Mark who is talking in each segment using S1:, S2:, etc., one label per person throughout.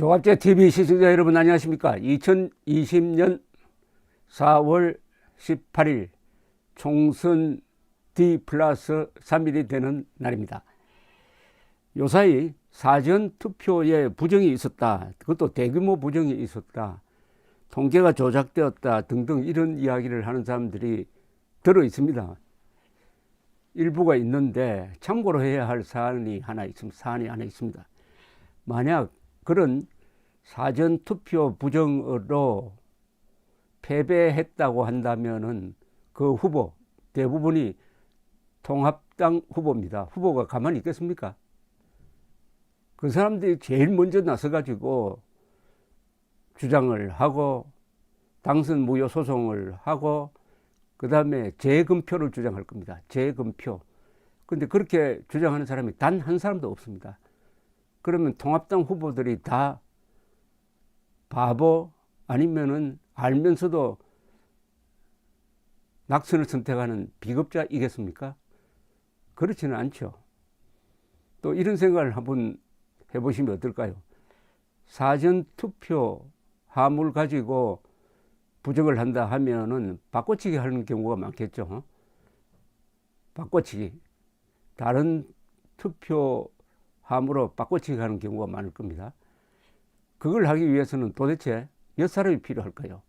S1: 조갑제 TV 시청자 여러분 안녕하십니까? 2020년 4월 18일 총선 D+3일이 되는 날입니다. 요사이 사전투표에 부정이 있었다. 그것도 대규모 부정이 있었다. 통계가 조작되었다 등등 이런 이야기를 하는 사람들이 들어 있습니다. 일부가 있는데 참고로 해야 할 사안이 하나 있습니다. 만약 그런 사전투표 부정으로 패배했다고 한다면은 그 후보 대부분이 통합당 후보입니다. 후보가 가만히 있겠습니까? 그 사람들이 제일 먼저 나서가지고 주장을 하고 당선 무효 소송을 하고 그 다음에 재검표를 주장할 겁니다. 재검표. 근데 그렇게 주장하는 사람이 단 한 사람도 없습니다. 그러면 통합당 후보들이 다 바보 아니면은 알면서도 낙선을 선택하는 비겁자이겠습니까? 그렇지는 않죠. 또 이런 생각을 한번 해보시면 어떨까요? 사전투표 함을 가지고 부정을 한다 하면은 바꿔치기 하는 경우가 많겠죠. 바꿔치기. 다른 투표 함으로 바꿔치기 하는 경우가 많을 겁니다. 그걸 하기 위해서는 도대체 몇 사람이 필요할까요?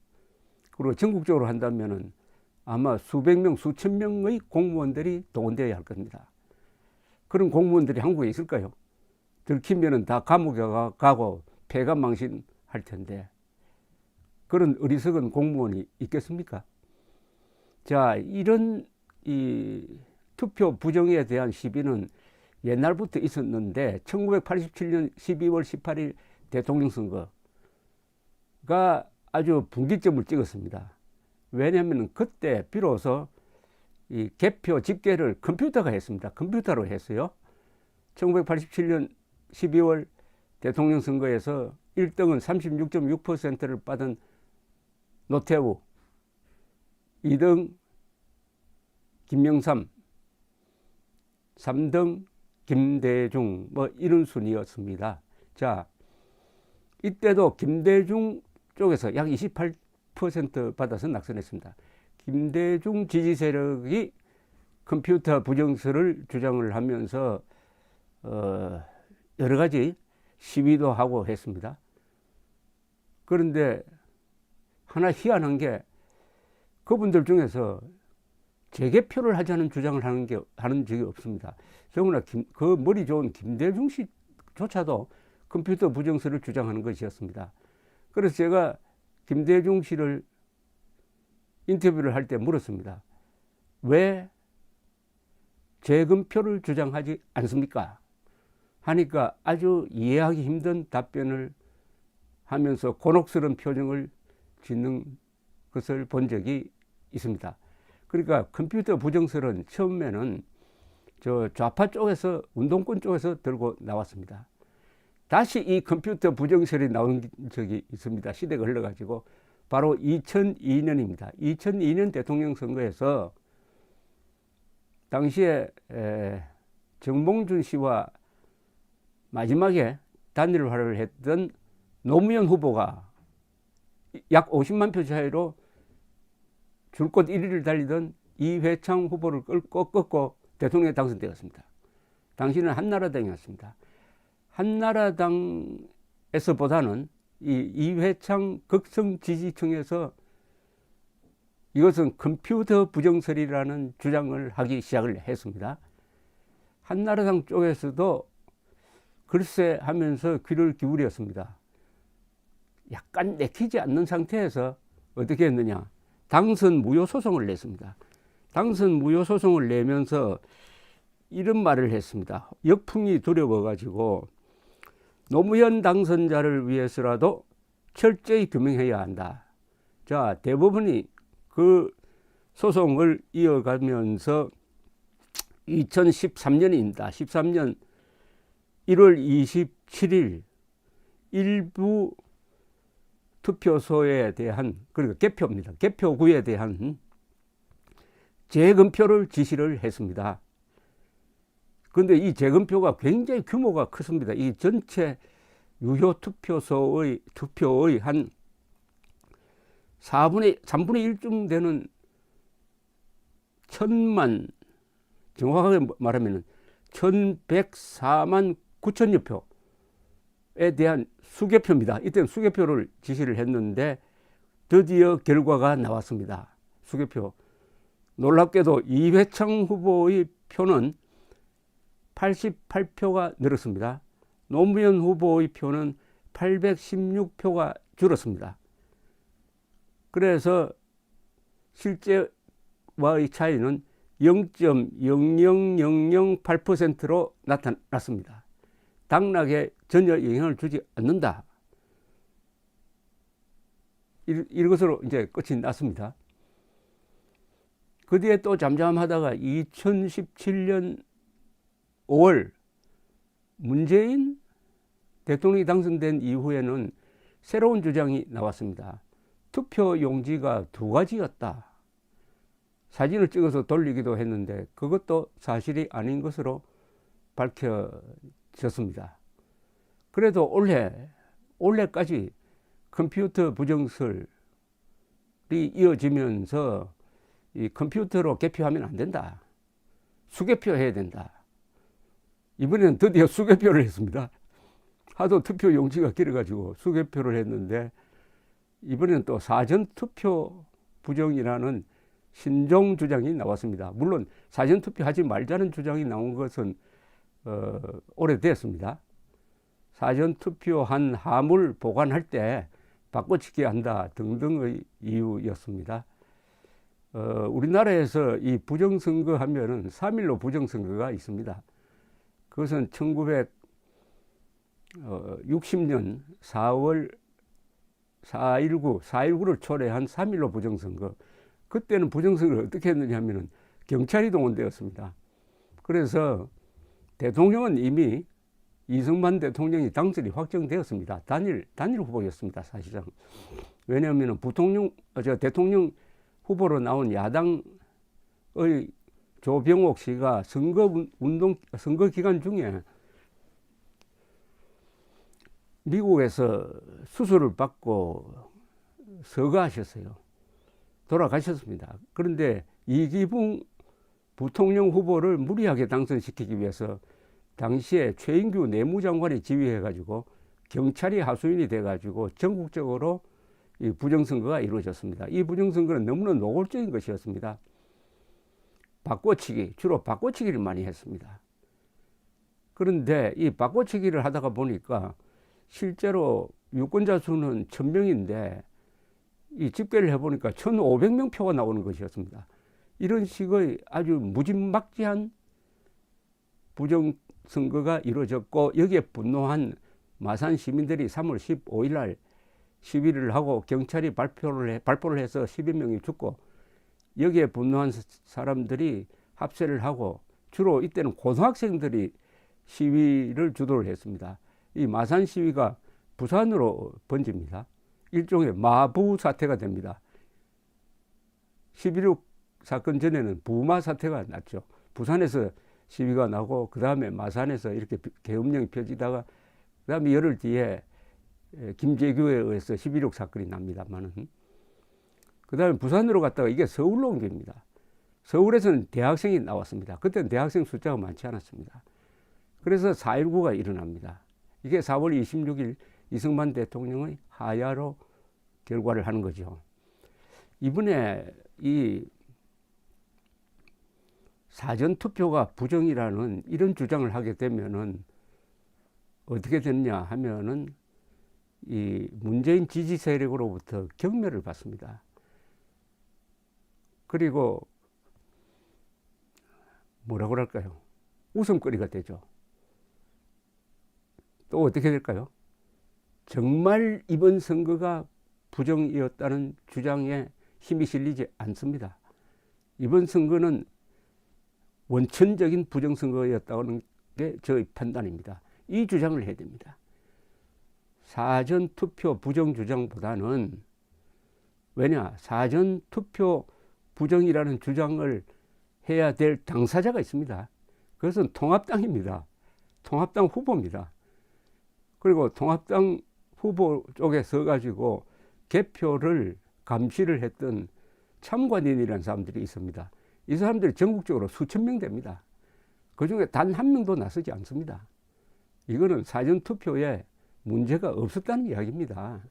S1: 그리고 전국적으로 한다면은 아마 수백 명, 수천 명의 공무원들이 동원되어야 할 겁니다. 그런 공무원들이 한국에 있을까요? 들키면은 다 감옥에 가고 폐가망신할 텐데 그런 어리석은 공무원이 있겠습니까? 자, 이런 이 투표 부정에 대한 시비는 옛날부터 있었는데 1987년 12월 18일 대통령 선거가 아주 분기점을 찍었습니다. 왜냐하면 그때 비로소 이 개표 집계를 컴퓨터가 했습니다. 컴퓨터로 했어요. 1987년 12월 대통령 선거에서 1등은 36.6%를 받은 노태우, 2등 김영삼, 3등 김대중 뭐 이런 순이었습니다. 자, 이때도 김대중 쪽에서 약 28% 받아서 낙선했습니다. 김대중 지지 세력이 컴퓨터 부정설을 주장을 하면서 여러 가지 시위도 하고 했습니다. 그런데 하나 희한한 게 그분들 중에서 재개표를 하자는 주장을 하는 적이 없습니다. 더구나 그 머리 좋은 김대중 씨조차도 컴퓨터 부정설을 주장하는 것이었습니다. 그래서 제가 김대중 씨를 인터뷰를 할 때 물었습니다. 왜 재검표를 주장하지 않습니까? 하니까 아주 이해하기 힘든 답변을 하면서 곤혹스러운 표정을 짓는 것을 본 적이 있습니다. 그러니까 컴퓨터 부정설은 처음에는 저 좌파 쪽에서 운동권 쪽에서 들고 나왔습니다. 다시 이 컴퓨터 부정설이 나온 적이 있습니다. 시대가 흘러가지고 바로 2002년입니다. 2002년 대통령 선거에서 당시에 정몽준 씨와 마지막에 단일화를 했던 노무현 후보가 약 50만 표 차이로 줄곧 1위를 달리던 이회창 후보를 꺾고 대통령에 당선되었습니다. 당시는 한나라당이었습니다. 한나라당에서보다는 이 이회창 극성 지지층에서 이것은 컴퓨터 부정설이라는 주장을 하기 시작을 했습니다. 한나라당 쪽에서도 글쎄 하면서 귀를 기울였습니다. 약간 내키지 않는 상태에서 어떻게 했느냐. 당선 무효 소송을 냈습니다. 당선 무효 소송을 내면서 이런 말을 했습니다. 역풍이 두려워가지고 노무현 당선자를 위해서라도 철저히 규명해야 한다. 자, 대법원이 그 소송을 이어가면서 2013년입니다. 13년 1월 27일 일부 투표소에 대한, 그러니까 개표입니다. 개표구에 대한 재검표를 지시를 했습니다. 그런데 이 재검표가 굉장히 규모가 컸습니다. 이 전체 유효 투표의 한 3분의 1쯤 되는 정확하게 말하면 1104만 9천여 표에 대한 수개표입니다. 이때는 수개표를 지시를 했는데 드디어 결과가 나왔습니다. 수개표. 놀랍게도 이회창 후보의 표는 88표가 늘었습니다. 노무현 후보의 표는 816표가 줄었습니다. 그래서 실제와의 차이는 0.00008%로 나타났습니다. 당락에 전혀 영향을 주지 않는다. 이것으로 이제 끝이 났습니다. 그 뒤에 또 잠잠하다가 2017년 5월 문재인 대통령이 당선된 이후에는 새로운 주장이 나왔습니다. 투표 용지가 2가지였다. 사진을 찍어서 돌리기도 했는데 그것도 사실이 아닌 것으로 밝혀졌습니다. 그래도 올해까지 컴퓨터 부정설이 이어지면서 이 컴퓨터로 개표하면 안 된다. 수개표 해야 된다. 이번에는 드디어 수개표를 했습니다. 하도 투표 용지가 길어가지고 수개표를 했는데 이번에는 또 사전투표 부정이라는 신종 주장이 나왔습니다. 물론 사전투표 하지 말자는 주장이 나온 것은 오래됐습니다. 사전투표한 함을 보관할 때 바꿔치기 한다 등등의 이유였습니다. 우리나라에서 이 부정선거 하면은 3.15 부정선거가 있습니다. 그것은 1960년 4월 4.19를 초래한 3.15 부정선거. 그때는 부정선거를 어떻게 했느냐 하면은 경찰이 동원되었습니다. 그래서 대통령은 이미 이승만 대통령이 당선이 확정되었습니다. 단일 후보였습니다, 사실상. 왜냐하면 대통령 후보로 나온 야당의 조병옥 씨가 선거 기간 중에 미국에서 수술을 받고 서거하셨어요. 돌아가셨습니다. 그런데 이기붕 부통령 후보를 무리하게 당선시키기 위해서 당시에 최인규 내무장관이 지휘해가지고 경찰이 하수인이 돼가지고 전국적으로 이 부정선거가 이루어졌습니다. 이 부정선거는 너무나 노골적인 것이었습니다. 주로 바꿔치기를 많이 했습니다. 그런데 이 바꿔치기를 하다가 보니까 실제로 유권자 수는 1000명인데 이 집계를 해보니까 1500명 표가 나오는 것이었습니다. 이런 식의 아주 무지막지한 부정선거가 이루어졌고 여기에 분노한 마산 시민들이 3월 15일 날 시위를 하고 경찰이 발포를 해서 10여 명이 죽고 여기에 분노한 사람들이 합세를 하고 주로 이때는 고등학생들이 시위를 주도를 했습니다. 이 마산 시위가 부산으로 번집니다. 일종의 마부 사태가 됩니다. 11.6 사건 전에는 부마 사태가 났죠. 부산에서 시위가 나고 그 다음에 마산에서 이렇게 계엄령이 펴지다가 그 다음에 열흘 뒤에 김재규에 의해서 11.6 사건이 납니다만은 그 다음에 부산으로 갔다가 이게 서울로 옮깁니다. 서울에서는 대학생이 나왔습니다. 그때는 대학생 숫자가 많지 않았습니다. 그래서 4.19가 일어납니다. 이게 4월 26일 이승만 대통령의 하야로 결과를 하는 거죠. 이번에 이 사전투표가 부정이라는 이런 주장을 하게 되면은 어떻게 되느냐 하면은 이 문재인 지지 세력으로부터 경멸을 받습니다. 그리고 뭐라고 할까요? 웃음거리가 되죠. 또 어떻게 될까요? 정말 이번 선거가 부정이었다는 주장에 힘이 실리지 않습니다. 이번 선거는 원천적인 부정선거였다는 게 저의 판단입니다. 이 주장을 해야 됩니다. 사전투표 부정 주장보다는 왜냐? 사전투표 부정이라는 주장을 해야 될 당사자가 있습니다. 그것은 통합당입니다. 통합당 후보입니다. 그리고 통합당 후보 쪽에 서가지고 개표를 감시를 했던 참관인이라는 사람들이 있습니다. 이 사람들이 전국적으로 수천 명 됩니다. 그중에 단 한 명도 나서지 않습니다. 이거는 사전투표에 문제가 없었다는 이야기입니다.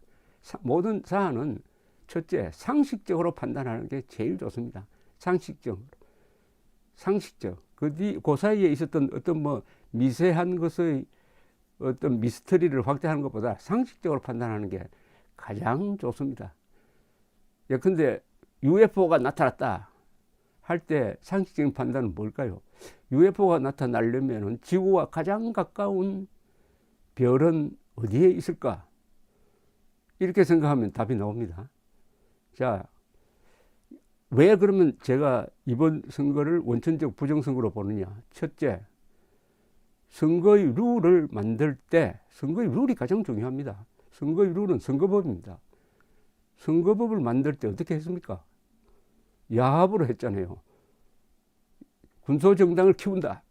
S1: 모든 사안은 첫째, 상식적으로 판단하는 게 제일 좋습니다. 상식적. 그 사이에 있었던 어떤 뭐 미세한 것의 어떤 미스터리를 확대하는 것보다 상식적으로 판단하는 게 가장 좋습니다. 예컨대 UFO가 나타났다 할 때 상식적인 판단은 뭘까요? UFO가 나타나려면 지구와 가장 가까운 별은 어디에 있을까? 이렇게 생각하면 답이 나옵니다. 자, 왜 그러면 제가 이번 선거를 원천적 부정선거로 보느냐? 첫째, 선거의 룰을 만들 때 선거의 룰이 가장 중요합니다. 선거의 룰은 선거법입니다. 선거법을 만들 때 어떻게 했습니까? 야합으로 했잖아요. 군소정당을 키운다.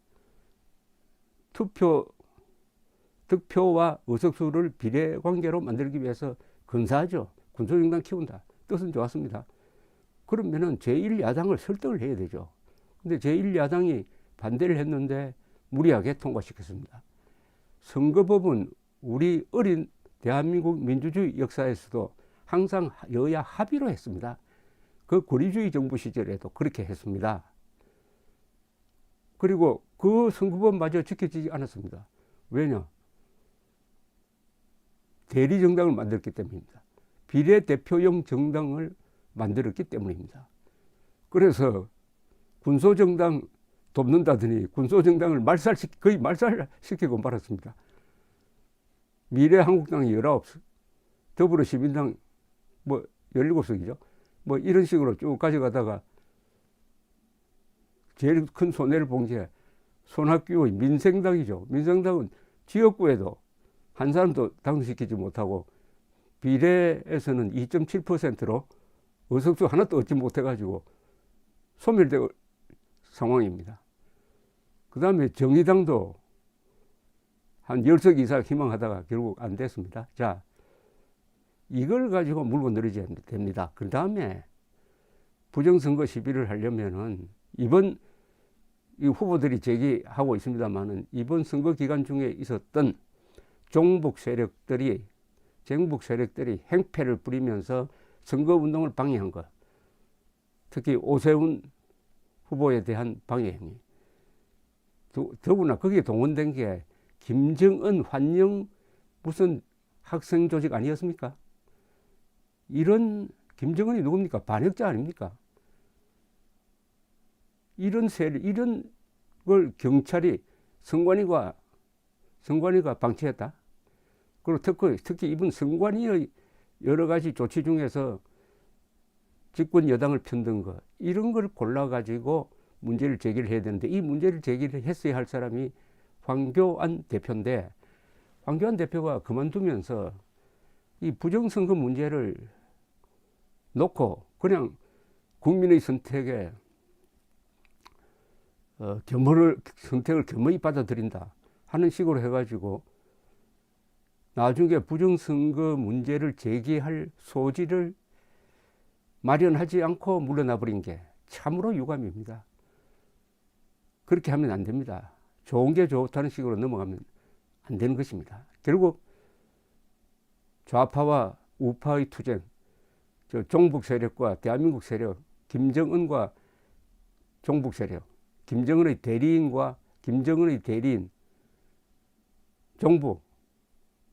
S1: 득표와 의석수를 비례관계로 만들기 위해서 근사하죠. 군소정당 키운다. 뜻은 좋았습니다. 그러면은 제1야당을 설득을 해야 되죠. 근데 제1야당이 반대를 했는데 무리하게 통과시켰습니다. 선거법은 우리 어린 대한민국 민주주의 역사에서도 항상 여야 합의로 했습니다. 그 고리주의 정부 시절에도 그렇게 했습니다. 그리고 그 선거법마저 지켜지지 않았습니다. 왜냐? 대리정당을 만들었기 때문입니다. 비례대표용 정당을 만들었기 때문입니다. 그래서 군소정당 돕는다더니 군소정당을 거의 말살시키고 말았습니다. 미래한국당이 19석, 더불어시민당 뭐 17석이죠. 뭐 이런 식으로 쭉 가져가다가 제일 큰 손해를 본 게 손학규의 민생당이죠. 민생당은 지역구에도 한 사람도 당선시키지 못하고 비례에서는 2.7%로 의석수 하나도 얻지 못해가지고 소멸될 상황입니다. 그 다음에 정의당도 한 10석 이상 희망하다가 결국 안 됐습니다. 자, 이걸 가지고 물고 늘어져야 됩니다. 그 다음에 부정선거 시비를 하려면은 이번 이 후보들이 제기하고 있습니다만은 이번 선거 기간 중에 있었던 정북 세력들이 행패를 부리면서 선거운동을 방해한 것, 특히 오세훈 후보에 대한 방해 행위, 더구나 거기에 동원된 게 김정은 환영 무슨 학생 조직 아니었습니까? 이런 김정은이 누굽니까? 반역자 아닙니까? 이런 걸 경찰이 선관위가 방치했다. 그리고 특히 이번 선관위의 여러 가지 조치 중에서 집권 여당을 편든 거, 이런 걸 골라가지고 문제를 제기를 해야 되는데, 이 문제를 제기를 했어야 할 사람이 황교안 대표인데, 황교안 대표가 그만두면서 이 부정선거 문제를 놓고 그냥 국민의 선택에 선택을 겸허히 받아들인다 하는 식으로 해가지고 나중에 부정선거 문제를 제기할 소지를 마련하지 않고 물러나 버린 게 참으로 유감입니다. 그렇게 하면 안 됩니다. 좋은 게 좋다는 식으로 넘어가면 안 되는 것입니다. 결국 좌파와 우파의 투쟁, 종북 세력과 대한민국 세력, 김정은과 종북 세력, 김정은의 대리인과 김정은의 대리인, 종북,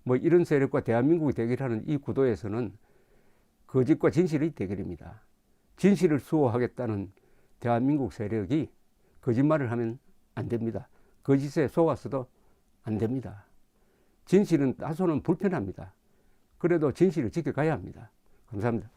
S1: 뭐 이런 세력과 대한민국이 대결하는 이 구도에서는 거짓과 진실의 대결입니다. 진실을 수호하겠다는 대한민국 세력이 거짓말을 하면 안 됩니다. 거짓에 속아서도 안 됩니다. 진실은 다소는 불편합니다. 그래도 진실을 지켜가야 합니다. 감사합니다.